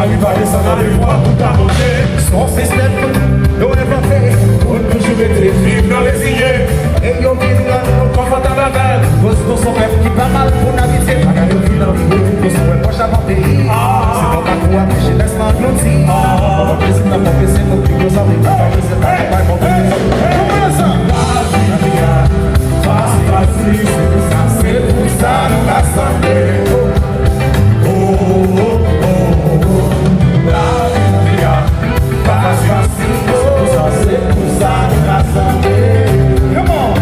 Arrive à descendre dans les voies pour t'aborder. Son système, nous inventé, Pour toujours être vivre dans les îles. et yo vin là, Confortable avec. cause pour son peuple qui pas mal pour naviguer. Regarde le film, pour son peuple poche avant pays. C'est pas pas quoi, mais j'ai laissé l'outil. On va plaisir, on va plaisir, mon plus gros ami. On va plaisir, on va mon plaisir. Comment ça? Facile, c'est pour ça nous la santé. Oh, oh, oh, oh. La vie, facile, c'est pour ça nous la santé. Comment?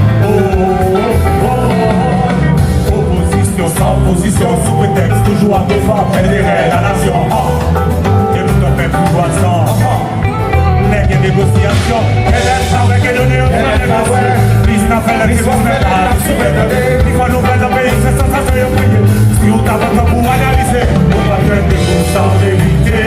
Opposition sans position, sous prétexte, toujours à devant, fédérer la nation. Et nous t'en fait plus voisin. Mais il y a négociation, elle est avec elle donner un plan de Lise n'a fait la qui va faire la souveraineté. Il faut nous faire payer, c'est ça, ça, ça, y a prié. Si on t'a pas pour analyser, on va faire des choses sans vérité.